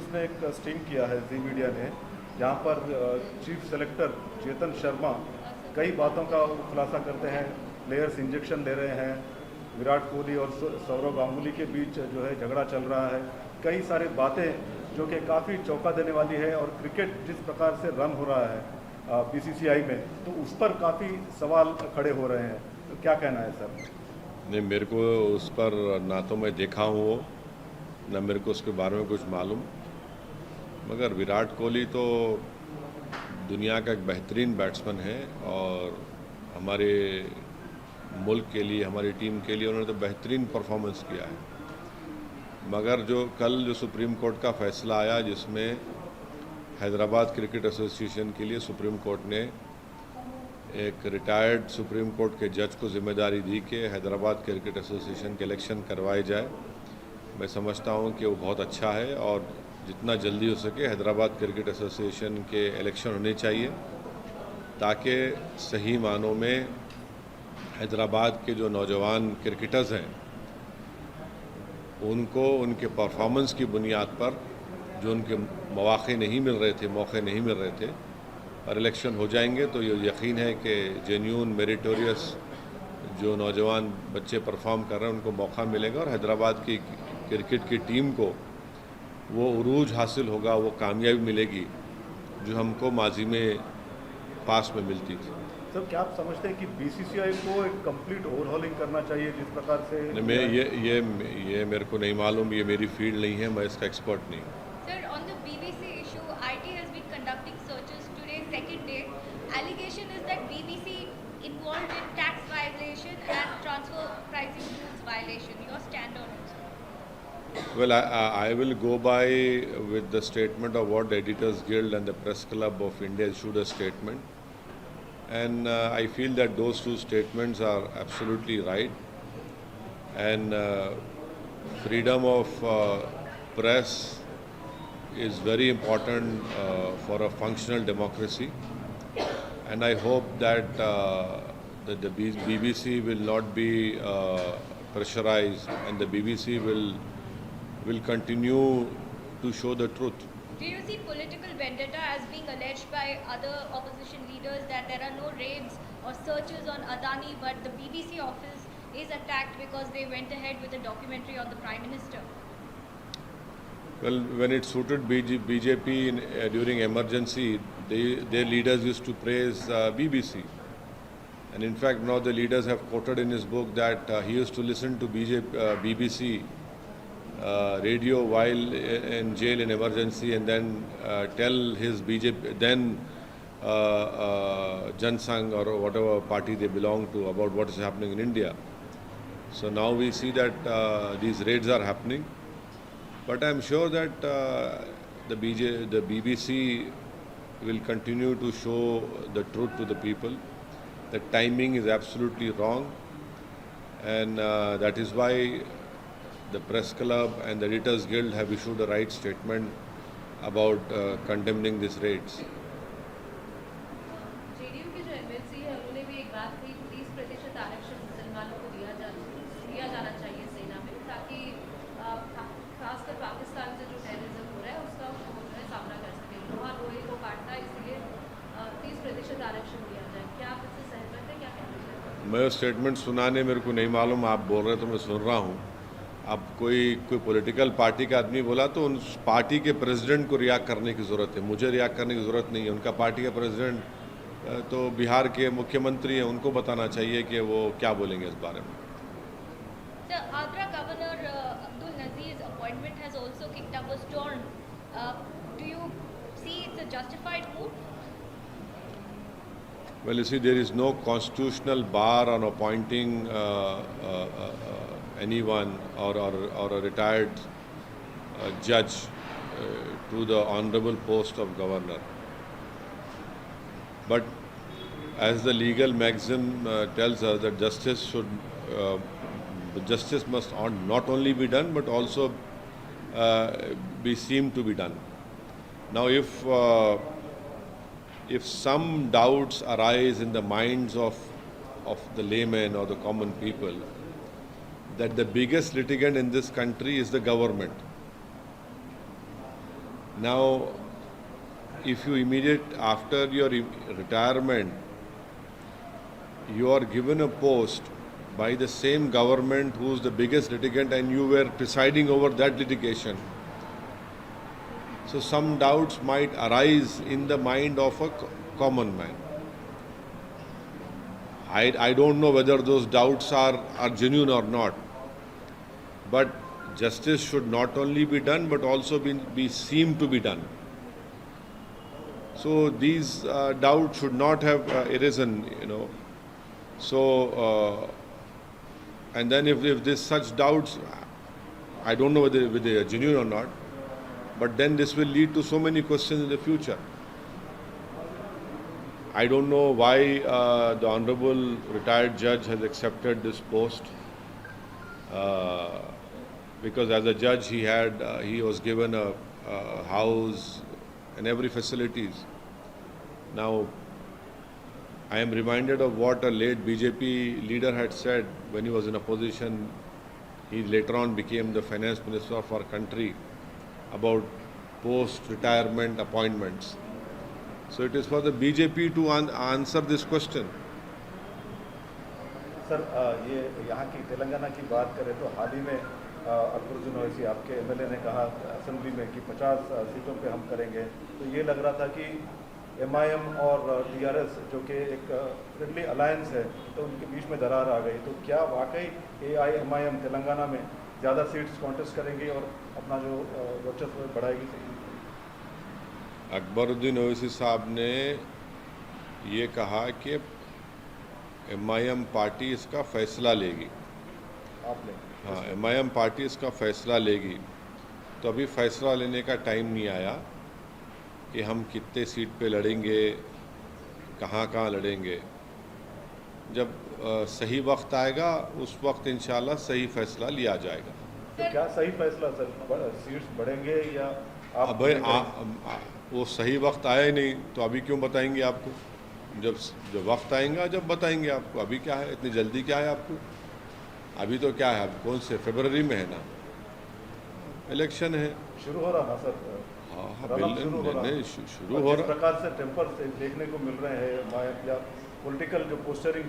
News ने एक sting किया है जी मीडिया ने, जहां पर चीफ सेलेक्टर चेतन शर्मा कई बातों का खुलासा करते हैं। प्लेयर्स इंजेक्शन ले रहे हैं, विराट कोहली और सौरव गांगुली के बीच जो है झगड़ा चल रहा है, कई सारी बातें जो कि काफ़ी चौंका देने वाली है। और क्रिकेट जिस प्रकार से रन हो रहा है बीसीसीआई में, तो उस पर काफ़ी सवाल खड़े हो रहे हैं। तो क्या कहना है सर? नहीं, मेरे को उस पर ना तो मैं देखा हूँ वो, ना मेरे को उसके बारे में कुछ मालूम। मगर विराट कोहली तो दुनिया का एक बेहतरीन बैट्समैन है और हमारे मुल्क के लिए, हमारी टीम के लिए उन्होंने तो बेहतरीन परफॉर्मेंस किया है। मगर जो सुप्रीम कोर्ट का फैसला आया, जिसमें हैदराबाद क्रिकेट एसोसिएशन के लिए सुप्रीम कोर्ट ने एक रिटायर्ड सुप्रीम कोर्ट के जज को जिम्मेदारी दी कि हैदराबाद क्रिकेट एसोसिएशन के इलेक्शन करवाए जाए, मैं समझता हूं कि वो बहुत अच्छा है और जितना जल्दी हो सके हैदराबाद क्रिकेट एसोसिएशन के इलेक्शन होने चाहिए, ताकि सही मानों में हैदराबाद के जो नौजवान क्रिकेटर्स हैं उनको उनके परफॉर्मेंस की बुनियाद पर जो उनके मौके नहीं मिल रहे थे और इलेक्शन हो जाएंगे, तो ये यकीन है कि जेन्यून मेरिटोरियस जो नौजवान बच्चे परफॉर्म कर रहे हैं उनको मौका मिलेगा और हैदराबाद की क्रिकेट की टीम को वो उरूज हासिल होगा, वो कामयाबी मिलेगी जो हमको माजी में पास में मिलती थी। सर, क्या आप समझते हैं कि बीसीसीआई को एक कंप्लीट ओवरहॉलिंग करना चाहिए जिस प्रकार से? मैं ये मेरे को नहीं मालूम, ये मेरी फील्ड नहीं है, मैं इसका एक्सपर्ट नहीं हूँ। Sir, on the BBC issue, IT has been conducting searches today, second day. Allegation is that BBC involved in tax violation and transfer pricing rules violation. Your stand on it, sir? Well, I will go by with the statement of what the Editors Guild and the Press Club of India issued a statement. And I feel that those two statements are absolutely right. And freedom of press is very important for a functional democracy. And I hope that the BBC will not be pressurized, and the BBC will continue to show the truth. Do you see political vendetta as being alleged by other opposition leaders that there are no raids or searches on Adani, but the BBC office is attacked because they went ahead with a documentary on the Prime Minister? Well, when it suited BJP during emergency, their leaders used to praise BBC. And in fact, now the leaders have quoted in his book that he used to listen to BBC radio while in jail in emergency, and then tell his BJP, then Jan Sangh or whatever party they belong to, about what is happening in India. So now we see that these raids are happening. But I am sure that the BBC will continue to show the truth to the people. The timing is absolutely wrong, and that is why the Press Club and the Editors Guild have issued a right statement about condemning these raids. JDU के जो MLC है उन्होंने भी एक बात कही, 30% आरक्षण मुसलमानों को दिया जाना चाहिए सेना में, ताकि खासकर पाकिस्तान से जो टेररिज्म हो रहा है उसका वो जो है सामना कर सके। लोहा लोहे को काटता है, इसलिए 30% आरक्षण दिया जाए। क्या आप इससे सहमत हैं? क्या कहना चाहते हैं? मैं स्टेटमेंट सुनाने मेरे को नहीं मालूम, आप बोल रहे तो मैं सुन रहा हूँ। अब कोई पॉलिटिकल पार्टी का आदमी बोला तो उन पार्टी के प्रेसिडेंट को रिएक्ट करने की ज़रूरत है, मुझे रिएक्ट करने की ज़रूरत नहीं है। उनका पार्टी का प्रेसिडेंट तो बिहार के मुख्यमंत्री हैं, उनको बताना चाहिए कि वो क्या बोलेंगे इस बारे में। The Agra Governor Abdul Nazir's appointment has also kicked up a storm. Do you see it's a justified move? Well, you see, there is no constitutional bar on appointing anyone or a retired judge to the honorable post of governor. But as the legal maxim tells us that justice must not only be done but also be seen to be done. Now, if some doubts arise in the minds of the laymen or the common people, that the biggest litigant in this country is the government, Now, if you immediate after your retirement, you are given a post by the same government who is the biggest litigant and you were presiding over that litigation. So some doubts might arise in the mind of a common man. I don't know whether those doubts are genuine or not. But justice should not only be done but also be seen to be done. So these doubts should not have arisen, So, and then if there's such doubts, I don't know whether they are genuine or not, but then this will lead to so many questions in the future. I don't know why the Honorable retired judge has accepted this post. Because as a judge he was given a house and every facilities. Now, I am reminded of what a late BJP leader had said when he was in opposition. He later on became the finance minister of our country, about post-retirement appointments. So it is for the BJP to answer this question. Sir ये यहाँ की तेलंगाना की बात करें तो हाल ही में अकबरुद्दीन ओवैसी आपके MLA ने कहा असेंबली में कि 50 सीटों पे हम करेंगे, तो ये लग रहा था कि एमआईएम और टीआरएस जो कि एक फ्रेंडली अलायंस है, तो उनके बीच में दरार आ गई। तो क्या वाकई एआईएमआईएम तेलंगाना में ज़्यादा सीट्स कॉन्टेस्ट करेंगी और अपना जो वर्चस्व बढ़ाएगी? अकबरुद्दीन ओवैसी साहब ने ये कहा कि एमआईएम पार्टी इसका फैसला लेगी। आपने हाँ, एमआईएम पार्टी इसका फैसला लेगी। तो अभी फैसला लेने का टाइम नहीं आया कि हम कितने सीट पे लड़ेंगे, कहाँ लड़ेंगे। जब सही वक्त आएगा उस वक्त इंशाल्लाह सही फैसला लिया जाएगा। तो क्या सही फैसला सर, सीट्स बढ़ेंगे या आप? अब वो सही वक्त आया ही नहीं तो अभी क्यों बताएंगे आपको? जब वक्त आएगा जब बताएंगे आपको। अभी क्या है, इतनी जल्दी क्या है आपको? अभी तो क्या है, अब कौन से फरवरी में है ना, इलेक्शन है, शुरू हो रहा ना सर? हाँ नहीं, शुरू हो रहा। प्रकार से टेम्पर से देखने को मिल रहे हैं या पॉलिटिकल जो पोस्टरिंग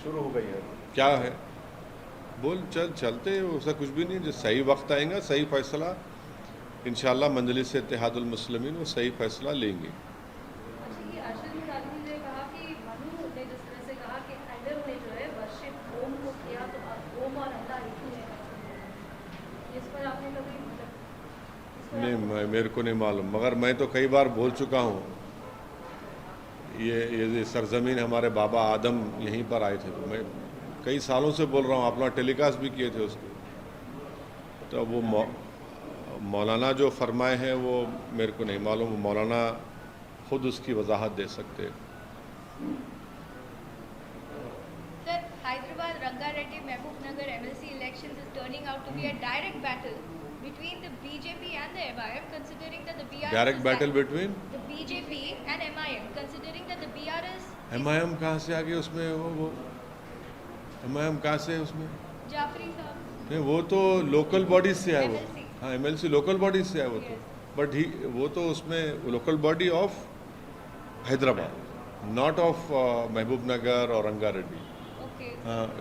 शुरू हो गई है, क्या है चलते ऐसा कुछ भी नहीं। जब सही वक्त आएगा सही फैसला इंशाल्लाह मंजलिस इत्तेहादुल मुस्लिमीन वो सही फैसला लेंगे। नहीं, मेरे को नहीं मालूम, मगर मैं तो कई बार बोल चुका हूँ। ये सरजमीन हमारे बाबा आदम यहीं पर आए थे, तो मैं कई सालों से बोल रहा हूँ, अपना टेलीकास्ट भी किए थे उसको। तो वो मौलाना जो फरमाए हैं वो मेरे को नहीं मालूम, मौलाना खुद उसकी वजाहत दे सकते। Sir, Hyderabad Rangareddy Mahbubnagar MLC elections is turning out to be a direct battle between the BJP and the MIM, considering that the BRS direct battle between the BJP and MIM, considering that the BRS MIM कहाँ से आ गए उसमें? वो MIM कहाँ से है उसमें? जाफरी साहब, नहीं, वो तो लोकल बॉडीज से है वो। MLC. हाँ, MLC लोकल बॉडीज से है वो तो। बट वो तो उसमें local body of Hyderabad, not of Mahbubnagar और Rangareddy. okay.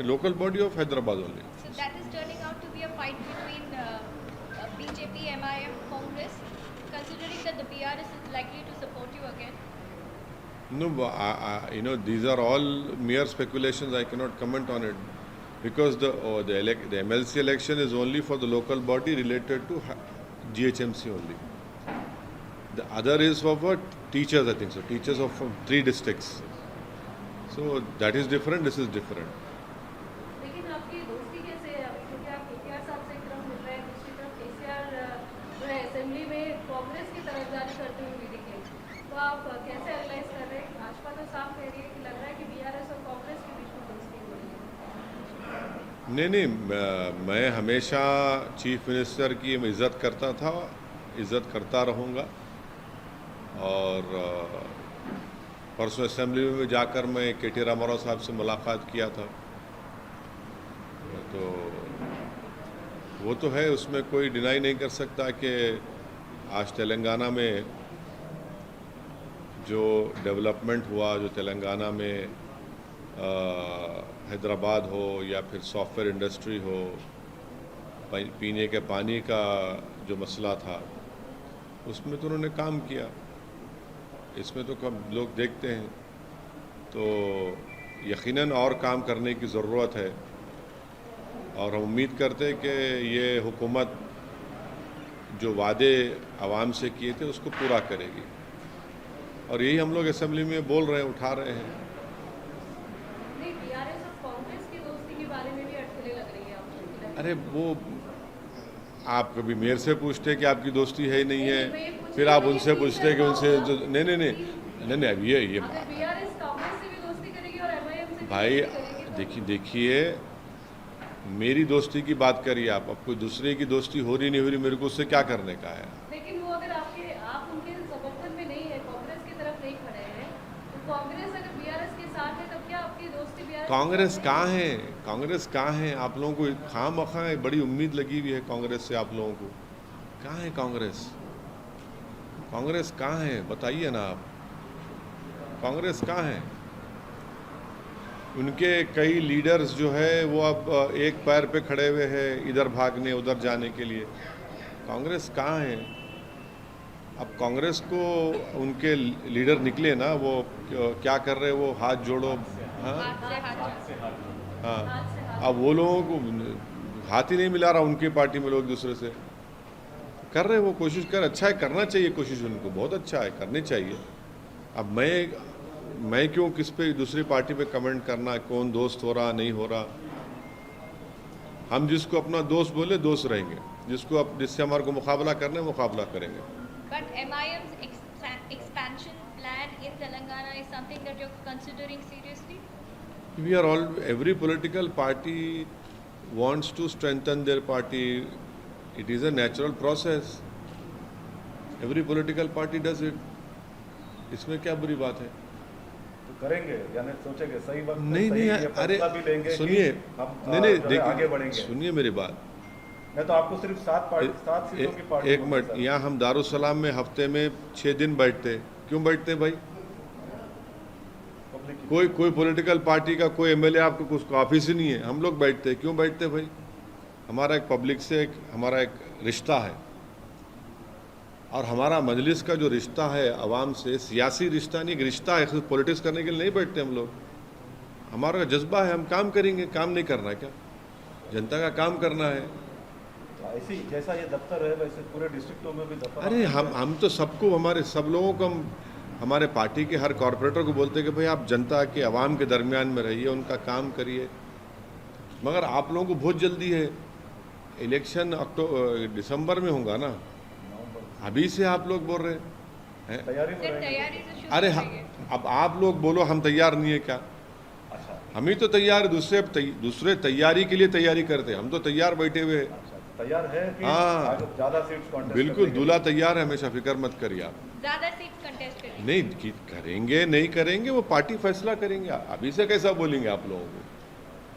Local body of Hyderabad only. So that is turning out to be a fight between BJP, MIM, Congress, considering that the BRS is likely to support you again. No, these are all mere speculations. I cannot comment on it because the MLC election is only for the local body related to GHMC only. The other is for what? Teachers, I think so. Teachers of from 3 districts. So that is different. This is different. लेकिन आपकी दोस्ती कैसे है अभी, क्योंकि आप केसीआर साहब से एक तरफ मिल रहे हैं, दूसरी तरफ केसीआर जो है असेंबली में कांग्रेस की तरफदारी करते हुए भी दिखे, तो आप कैसे एनालाइज कर रहे हैं? भाजपा तो साफ कह रही है कि लग रहा है कि बीआरएस और कांग्रेस के बीच में दोस्ती हो रही है। नहीं, मैं हमेशा चीफ मिनिस्टर की इज़्ज़त करता था, इज़्ज़त करता रहूँगा। और परसों असेंबली में जाकर मैं केटी रामाराव साहब से मुलाकात किया था, तो वो तो है, उसमें कोई डिनाई नहीं कर सकता कि आज तेलंगाना में जो डेवलपमेंट हुआ, जो तेलंगाना में हैदराबाद हो या फिर सॉफ्टवेयर इंडस्ट्री हो, पीने के पानी का जो मसला था, उसमें तो उन्होंने काम किया। इसमें तो कब लोग देखते हैं, तो यकीनन और काम करने की ज़रूरत है और हम उम्मीद करते हैं कि ये हुकूमत जो वादे आवाम से किए थे उसको पूरा करेगी, और यही हम लोग असेंबली में बोल रहे हैं, उठा रहे हैं। नहीं, बीआरएस और कांग्रेस की दोस्ती के बारे में भी अटकलें लग रही है आपको? अरे वो आप कभी मेरे से पूछते हैं कि आपकी दोस्ती है ही नहीं है, मैं ये पूछ फिर रही आप हूँ, उनसे ये पूछते हैं कि उनसे होगा। नहीं नहीं नहीं नहीं नहीं अब ये अगर बीआरएस कांग्रेस से भी दोस्ती करेगी और एमआईएम से भी भाई दोस्ती करेगी तो देखिए मेरी दोस्ती की बात करिए आप, अब कोई दूसरे की दोस्ती हो रही नहीं हो रही, मेरे को उससे क्या करने का है। लेकिन वो अगर आप उनके समर्थन में नहीं है, कांग्रेस की तरफ नहीं खड़े हैं, तो कांग्रेस अगर बीआरएस के साथ है तब क्या आपकी दोस्ती बीआरएस कांग्रेस कहाँ है? कांग्रेस कहाँ है? आप लोगों को खामखा बड़ी उम्मीद लगी हुई है कांग्रेस से आप लोगों को। कहाँ है कांग्रेस? कांग्रेस कहाँ है बताइए ना आप, कांग्रेस कहाँ है? उनके कई लीडर्स जो है वो अब एक पैर पे खड़े हुए हैं, इधर भागने उधर जाने के लिए। कांग्रेस कहाँ है? अब कांग्रेस को उनके लीडर निकले ना, वो क्या कर रहे हैं, वो हाथ जोड़ो, हाँ हाथ से हाथ हाँ, अब वो लोगों को हाथ ही नहीं मिला रहा उनकी पार्टी में, लोग दूसरे से कर रहे हैं, वो कोशिश कर, अच्छा है, करना चाहिए कोशिश, उनको बहुत अच्छा है, करनी चाहिए। अब मैं क्यों किस पे दूसरी पार्टी पे कमेंट करना, कौन दोस्त हो रहा नहीं हो रहा। हम जिसको अपना दोस्त बोले दोस्त रहेंगे, जिससे हमारे को मुकाबला करना है मुकाबला करेंगे। But MIM's expansion plan in Telangana is something that you're considering seriously? Every political party wants to strengthen their party. It is a natural process. Every political party does it. इसमें क्या बुरी बात है? तो करेंगे यानी सोचेंगे सही वक्त पे नहीं सही नहीं ये अरे फैसला भी लेंगे कि सुनिए, हम नहीं जो है आगे देखिए बढ़ेंगे। सुनिए मेरी बात। मैं तो आपको सिर्फ 7 सीटों की पार्टी एक मिनट, यहाँ हम दारुसलाम में हफ्ते में 6 दिन बैठते, क्यों बैठते भाई? कोई पॉलिटिकल पार्टी का कोई एमएलए आपको कुछ ऑफिस ही नहीं है, हम लोग बैठते, क्यों बैठते भाई? हमारा एक पब्लिक से हमारा एक रिश्ता है, और हमारा मजलिस का जो रिश्ता है आवाम से, सियासी रिश्ता नहीं, एक रिश्ता है, पॉलिटिक्स करने के लिए नहीं बैठते हम लोग। हमारा जज्बा है, हम काम करेंगे, काम नहीं करना है क्या? जनता का काम करना है। ऐसी जैसा ये दफ्तर है वैसे पूरे डिस्ट्रिक्टों में भी दफ्तर। अरे हम तो सबको, हमारे सब लोगों को, हम हमारे पार्टी के हर कॉरपोरेटर को बोलते हैं कि भाई आप जनता के आवाम के दरमियान में रहिए, उनका काम करिए। मगर आप लोगों को बहुत जल्दी है, इलेक्शन दिसंबर में होगा ना, अभी से आप लोग बोल रहे हैं तैयारी में Sir, रहेंगे। तैयारी से शुरू अरे करेंगे। अब आप लोग बोलो हम तैयार नहीं है क्या? अच्छा हम ही तो तैयार, दूसरे तैयारी के लिए तैयारी करते हैं, हम तो तैयार बैठे हुए हैं। अच्छा तैयार है कि हाँ। आगे ज्यादा सीट्स कॉन्टेस्ट बिल्कुल, दूल्हा तैयार है, हमेशा फिक्र मत करिए आप। ज्यादा सीट कंटेस्ट करेंगे। नहीं करेंगे नहीं करेंगे वो पार्टी फैसला करेंगे, अभी से कैसा बोलेंगे आप लोगों को?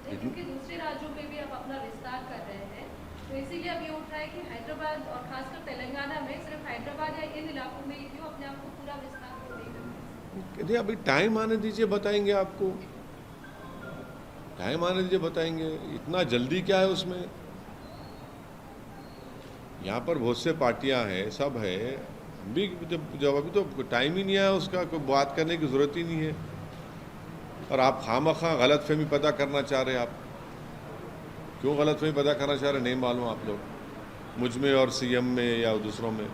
क्योंकि दूसरे राज्यों में भी आप अपना विस्तार कर रहे हैं, तो इसीलिए अब ये उठ रहा है कि हैदराबाद और खासकर तेलंगाना में सिर्फ हैदराबाद या इन इलाकों में ही क्यों अपने आप को पूरा विस्तार क्यों नहीं करना? नहीं, अभी टाइम आने दीजिए, बताएंगे आपको, टाइम आने दीजिए बताएंगे, इतना जल्दी क्या है उसमें? यहाँ पर बहुत से पार्टियां हैं, सब है, भी जब अभी तो टाइम ही नहीं आया उसका, कोई बात करने की ज़रूरत ही नहीं है, और आप खामखा गलतफहमी पैदा करना चाह रहे हैं। आप क्यों गलतफहमी पैदा करना चाह रहे हैं नहीं मालूम आप लोग, मुझ में और सीएम में या दूसरों में।